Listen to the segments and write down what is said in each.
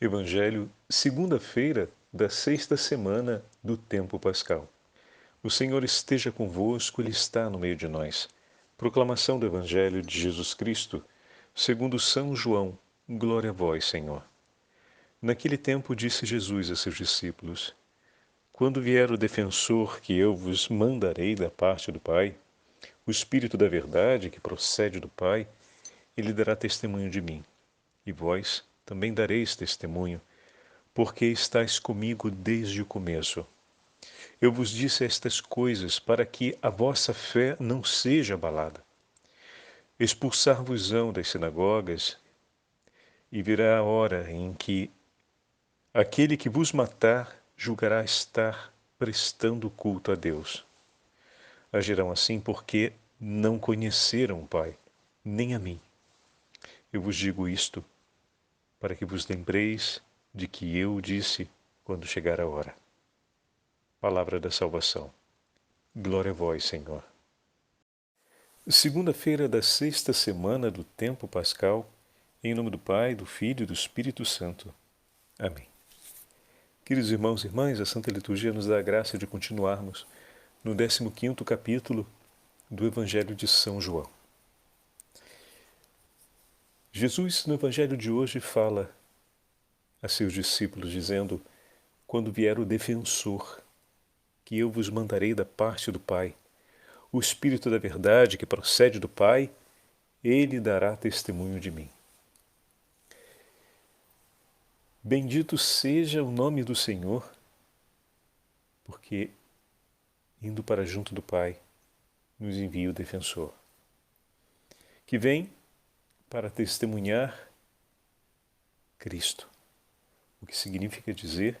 Evangelho, segunda-feira da sexta semana do tempo pascal. O Senhor esteja convosco, Ele está no meio de nós. Proclamação do Evangelho de Jesus Cristo, segundo São João. Glória a vós, Senhor. Naquele tempo disse Jesus a seus discípulos: Quando vier o defensor que eu vos mandarei da parte do Pai, o Espírito da verdade que procede do Pai, ele dará testemunho de mim. E vós também dareis testemunho, porque estáis comigo desde o começo. Eu vos disse estas coisas para que a vossa fé não seja abalada. Expulsar-vos-ão das sinagogas, e virá a hora em que aquele que vos matar julgará estar prestando culto a Deus. Agirão assim porque não conheceram o Pai, nem a mim. Eu vos digo isto para que vos lembreis de que eu disse quando chegar a hora. Palavra da salvação. Glória a vós, Senhor. Segunda-feira da sexta semana do tempo pascal, em nome do Pai, do Filho e do Espírito Santo. Amém. Queridos irmãos e irmãs, a Santa Liturgia nos dá a graça de continuarmos no 15º capítulo do Evangelho de São João. Jesus, no Evangelho de hoje, fala a seus discípulos, dizendo: Quando vier o defensor, que eu vos mandarei da parte do Pai, o Espírito da verdade que procede do Pai, ele dará testemunho de mim. Bendito seja o nome do Senhor, porque, indo para junto do Pai, nos envia o defensor, que vem para testemunhar Cristo, o que significa dizer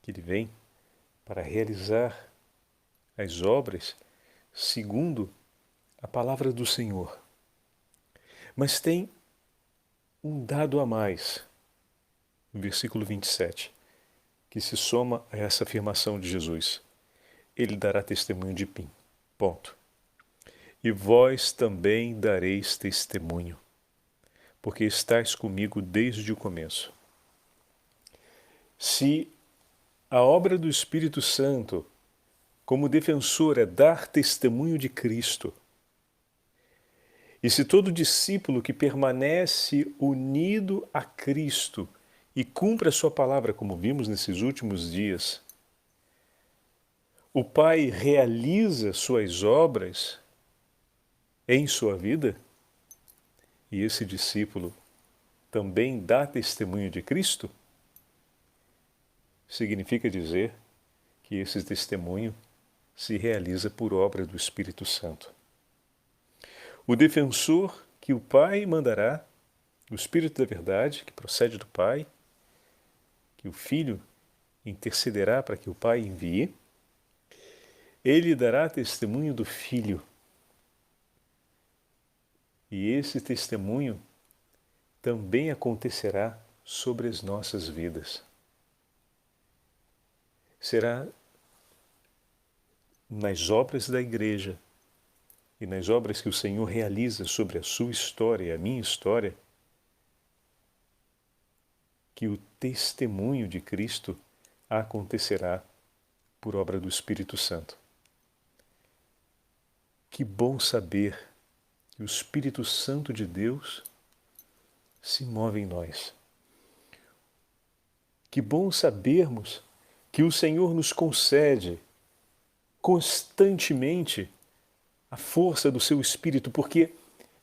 que ele vem para realizar as obras segundo a palavra do Senhor. Mas tem um dado a mais, no versículo 27, que se soma a essa afirmação de Jesus. Ele dará testemunho de mim. Ponto. E vós também dareis testemunho, porque estáis comigo desde o começo. Se a obra do Espírito Santo, como defensor, é dar testemunho de Cristo, e se todo discípulo que permanece unido a Cristo e cumpre a sua palavra, como vimos nesses últimos dias, o Pai realiza suas obras em sua vida, e esse discípulo também dá testemunho de Cristo, significa dizer que esse testemunho se realiza por obra do Espírito Santo. O defensor que o Pai mandará, o Espírito da verdade que procede do Pai, que o Filho intercederá para que o Pai envie, ele dará testemunho do Filho. E esse testemunho também acontecerá sobre as nossas vidas. Será nas obras da Igreja e nas obras que o Senhor realiza sobre a sua história e a minha história, que o testemunho de Cristo acontecerá por obra do Espírito Santo. Que bom saber que o Espírito Santo de Deus se move em nós. Que bom sabermos que o Senhor nos concede constantemente a força do seu Espírito, porque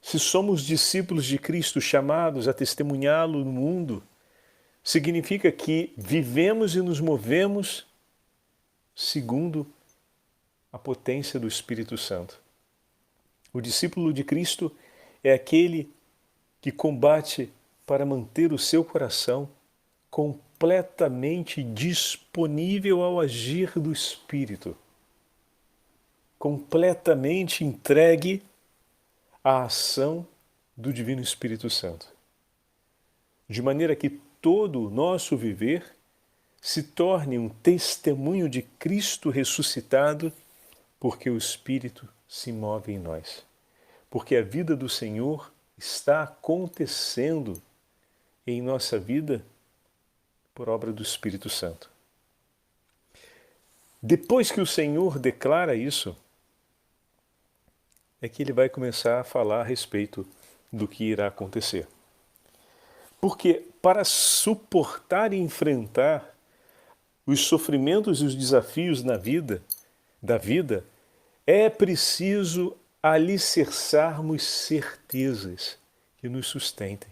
se somos discípulos de Cristo chamados a testemunhá-lo no mundo, significa que vivemos e nos movemos segundo a potência do Espírito Santo. O discípulo de Cristo é aquele que combate para manter o seu coração completamente disponível ao agir do Espírito, completamente entregue à ação do Divino Espírito Santo, de maneira que todo o nosso viver se torne um testemunho de Cristo ressuscitado, porque o Espírito se move em nós, porque a vida do Senhor está acontecendo em nossa vida por obra do Espírito Santo. Depois que o Senhor declara isso, é que ele vai começar a falar a respeito do que irá acontecer. Porque para suportar e enfrentar os sofrimentos e os desafios da vida, é preciso alicerçarmos certezas que nos sustentem.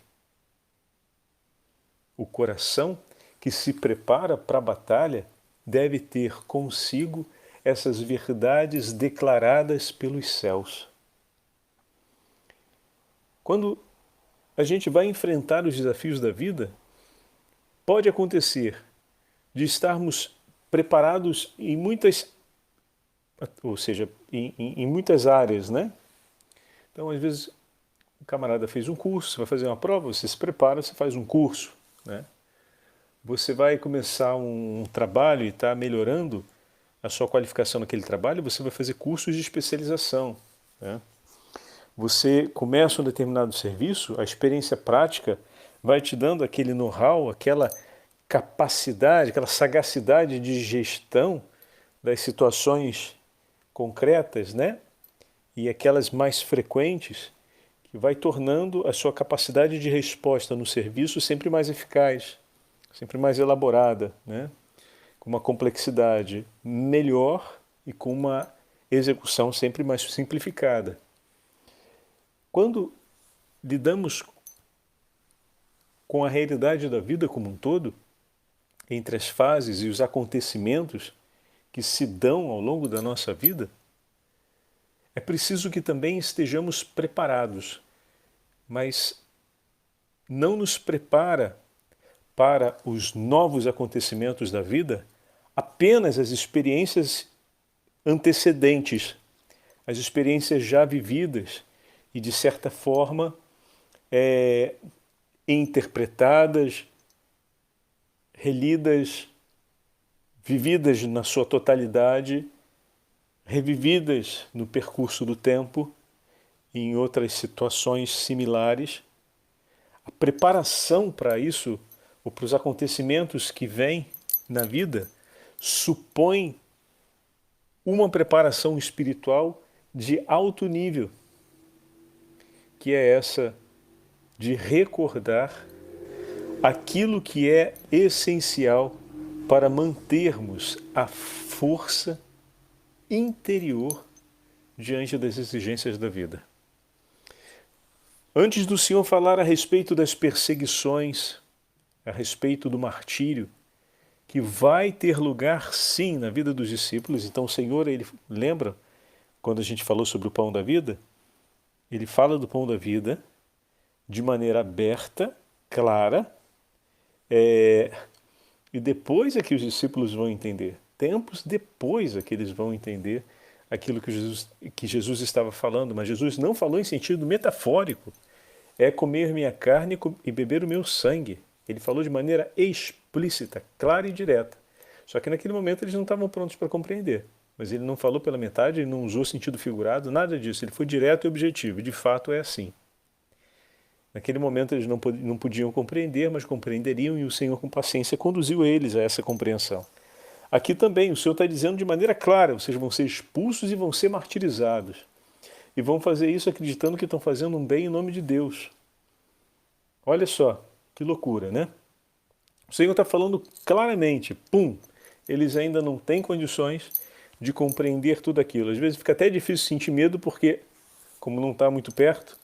O coração que se prepara para a batalha deve ter consigo essas verdades declaradas pelos céus. Quando a gente vai enfrentar os desafios da vida, pode acontecer de estarmos preparados em muitas, ou seja, em muitas áreas, né? Então, às vezes, o camarada fez um curso, você vai fazer uma prova, você se prepara, você faz um curso, né? Você vai começar um trabalho e está melhorando a sua qualificação naquele trabalho, você vai fazer cursos de especialização, né? Você começa um determinado serviço, a experiência prática vai te dando aquele know-how, aquela capacidade, aquela sagacidade de gestão das situações concretas, né? E aquelas mais frequentes, que vai tornando a sua capacidade de resposta no serviço sempre mais eficaz, sempre mais elaborada, né? Com uma complexidade melhor e com uma execução sempre mais simplificada. Quando lidamos com a realidade da vida como um todo, entre as fases e os acontecimentos que se dão ao longo da nossa vida, é preciso que também estejamos preparados, mas não nos prepara para os novos acontecimentos da vida apenas as experiências antecedentes, as experiências já vividas e, de certa forma, interpretadas, relidas, vividas na sua totalidade, revividas no percurso do tempo e em outras situações similares. A preparação para isso, ou para os acontecimentos que vêm na vida, supõe uma preparação espiritual de alto nível, que é essa de recordar aquilo que é essencial para mantermos a força interior diante das exigências da vida. Antes do Senhor falar a respeito das perseguições, a respeito do martírio, que vai ter lugar sim na vida dos discípulos, então o Senhor, ele lembra, quando a gente falou sobre o pão da vida, ele fala do pão da vida de maneira aberta, clara, e depois é que os discípulos vão entender. Tempos depois é que eles vão entender aquilo que Jesus estava falando, mas Jesus não falou em sentido metafórico. É comer minha carne e beber o meu sangue. Ele falou de maneira explícita, clara e direta. Só que naquele momento eles não estavam prontos para compreender. Mas ele não falou pela metade, ele não usou sentido figurado, nada disso. Ele foi direto e objetivo. E de fato é assim. Naquele momento eles não podiam compreender, mas compreenderiam, e o Senhor, com paciência, conduziu eles a essa compreensão. Aqui também o Senhor está dizendo de maneira clara: vocês vão ser expulsos e vão ser martirizados. E vão fazer isso acreditando que estão fazendo um bem em nome de Deus. Olha só, que loucura, né? O Senhor está falando claramente, eles ainda não têm condições de compreender tudo aquilo. Às vezes fica até difícil sentir medo, porque, como não está muito perto,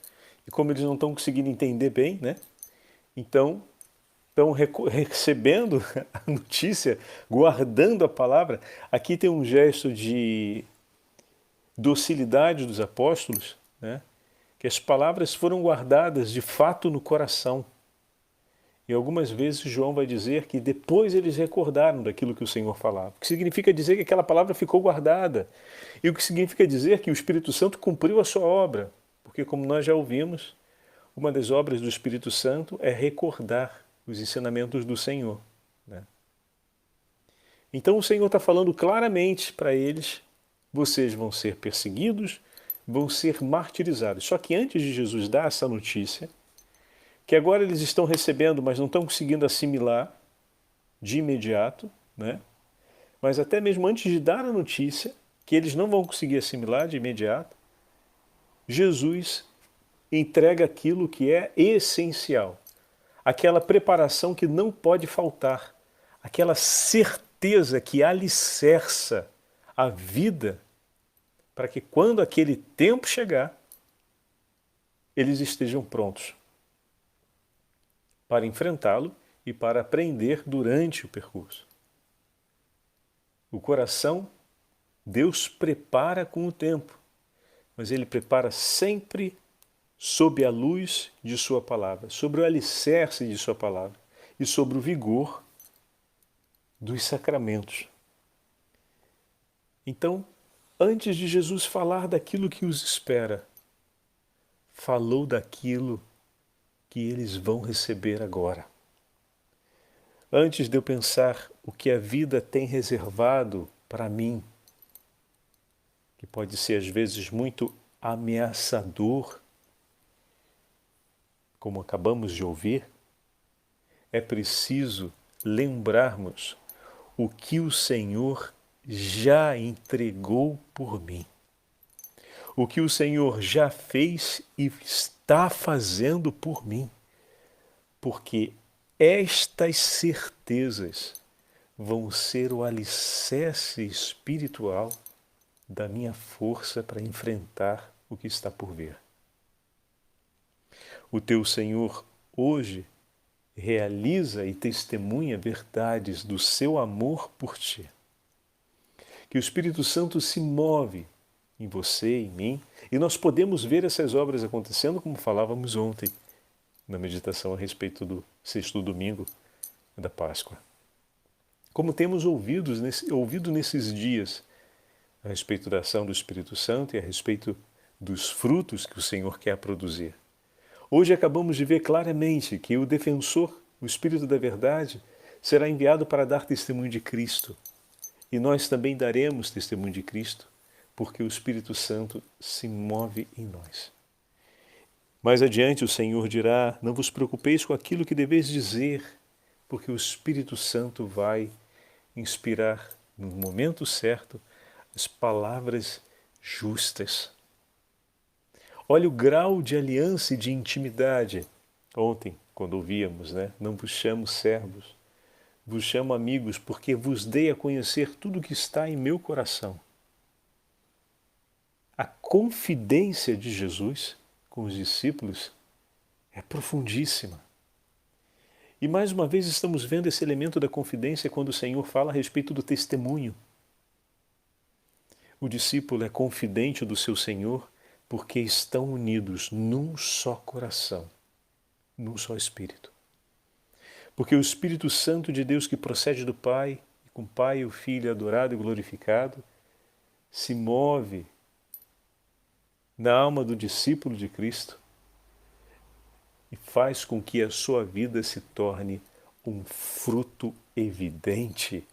e como eles não estão conseguindo entender bem, né? Então, estão recebendo a notícia, guardando a palavra. Aqui tem um gesto de docilidade dos apóstolos, né? Que as palavras foram guardadas de fato no coração. E algumas vezes João vai dizer que depois eles recordaram daquilo que o Senhor falava. O que significa dizer que aquela palavra ficou guardada. E o que significa dizer que o Espírito Santo cumpriu a sua obra. Porque, como nós já ouvimos, uma das obras do Espírito Santo é recordar os ensinamentos do Senhor, né? Então o Senhor está falando claramente para eles: vocês vão ser perseguidos, vão ser martirizados. Só que antes de Jesus dar essa notícia, que agora eles estão recebendo, mas não estão conseguindo assimilar, de imediato, né? Mas até mesmo antes de dar a notícia, que eles não vão conseguir assimilar de imediato, Jesus entrega aquilo que é essencial, aquela preparação que não pode faltar, aquela certeza que alicerça a vida para que quando aquele tempo chegar, eles estejam prontos para enfrentá-lo e para aprender durante o percurso. O coração, Deus prepara com o tempo, mas Ele prepara sempre sob a luz de Sua palavra, sobre o alicerce de Sua palavra e sobre o vigor dos sacramentos. Então, antes de Jesus falar daquilo que os espera, falou daquilo que eles vão receber agora. Antes de eu pensar o que a vida tem reservado para mim, que pode ser às vezes muito ameaçador, como acabamos de ouvir, é preciso lembrarmos o que o Senhor já entregou por mim. O que o Senhor já fez e está fazendo por mim. Porque estas certezas vão ser o alicerce espiritual da minha força para enfrentar o que está por vir. O teu Senhor hoje realiza e testemunha verdades do seu amor por ti. Que o Espírito Santo se move em você, em mim, e nós podemos ver essas obras acontecendo como falávamos ontem, na meditação a respeito do sexto domingo da Páscoa. Como temos ouvido nesses dias a respeito da ação do Espírito Santo e a respeito dos frutos que o Senhor quer produzir. Hoje acabamos de ver claramente que o defensor, o Espírito da Verdade, será enviado para dar testemunho de Cristo. E nós também daremos testemunho de Cristo, porque o Espírito Santo se move em nós. Mais adiante o Senhor dirá: não vos preocupeis com aquilo que deveis dizer, porque o Espírito Santo vai inspirar no momento certo as palavras justas. Olha o grau de aliança e de intimidade. Ontem, quando ouvíamos, não vos chamo servos, vos chamo amigos, porque vos dei a conhecer tudo o que está em meu coração. A confidência de Jesus com os discípulos é profundíssima. E mais uma vez estamos vendo esse elemento da confidência quando o Senhor fala a respeito do testemunho. O discípulo é confidente do seu Senhor porque estão unidos num só coração, num só Espírito. Porque o Espírito Santo de Deus que procede do Pai, e com o Pai e o Filho adorado e glorificado, se move na alma do discípulo de Cristo e faz com que a sua vida se torne um fruto evidente,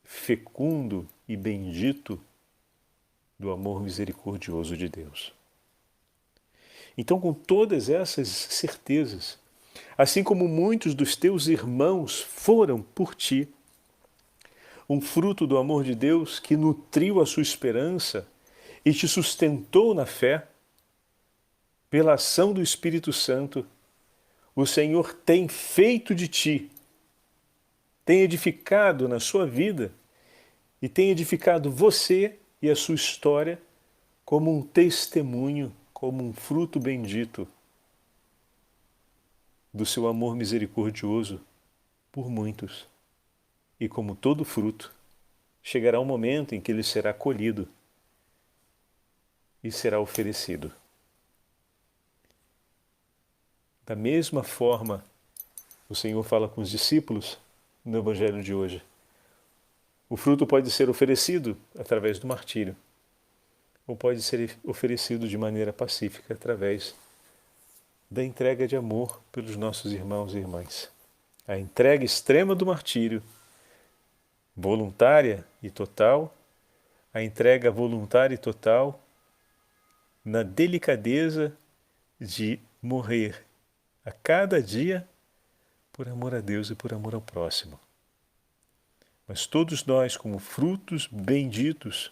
fecundo e bendito do amor misericordioso de Deus. Então, com todas essas certezas, assim como muitos dos teus irmãos foram por ti, um fruto do amor de Deus que nutriu a sua esperança e te sustentou na fé, pela ação do Espírito Santo, o Senhor tem feito de ti, tem edificado na sua vida e tem edificado você e a sua história como um testemunho, como um fruto bendito do seu amor misericordioso por muitos. E como todo fruto, chegará um momento em que ele será colhido e será oferecido. Da mesma forma, o Senhor fala com os discípulos no Evangelho de hoje. O fruto pode ser oferecido através do martírio, ou pode ser oferecido de maneira pacífica através da entrega de amor pelos nossos irmãos e irmãs. A entrega extrema do martírio, voluntária e total, a entrega voluntária e total na delicadeza de morrer a cada dia por amor a Deus e por amor ao próximo. mas todos nós, como frutos benditos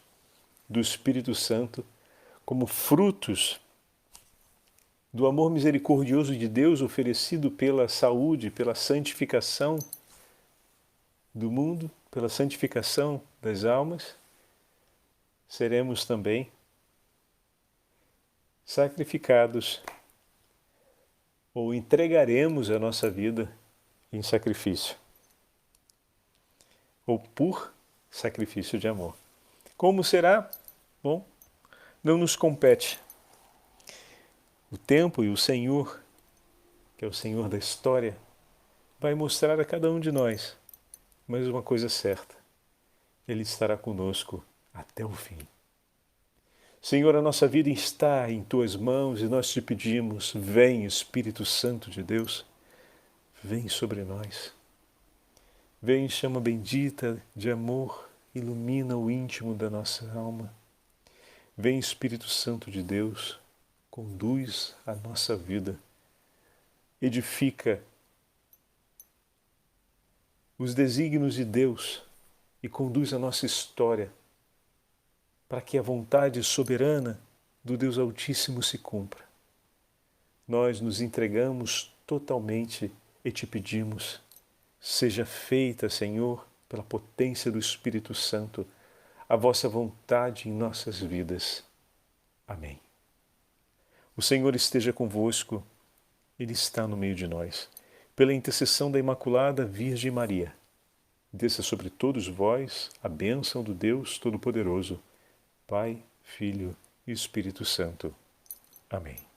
do Espírito Santo, como frutos do amor misericordioso de Deus oferecido pela saúde, pela santificação do mundo, pela santificação das almas, seremos também sacrificados ou entregaremos a nossa vida em sacrifício ou por sacrifício de amor. Como será? Bom, não nos compete. O tempo e o Senhor, que é o Senhor da história, vai mostrar a cada um de nós, mas uma coisa certa, Ele estará conosco até o fim. Senhor, a nossa vida está em Tuas mãos e nós te pedimos, vem Espírito Santo de Deus, vem sobre nós. Vem, chama bendita de amor, ilumina o íntimo da nossa alma. Vem, Espírito Santo de Deus, conduz a nossa vida, edifica os desígnios de Deus e conduz a nossa história para que a vontade soberana do Deus Altíssimo se cumpra. Nós nos entregamos totalmente e te pedimos, seja feita, Senhor, pela potência do Espírito Santo, a vossa vontade em nossas vidas. Amém. O Senhor esteja convosco, Ele está no meio de nós. Pela intercessão da Imaculada Virgem Maria, desça sobre todos vós a bênção do Deus Todo-Poderoso, Pai, Filho e Espírito Santo. Amém.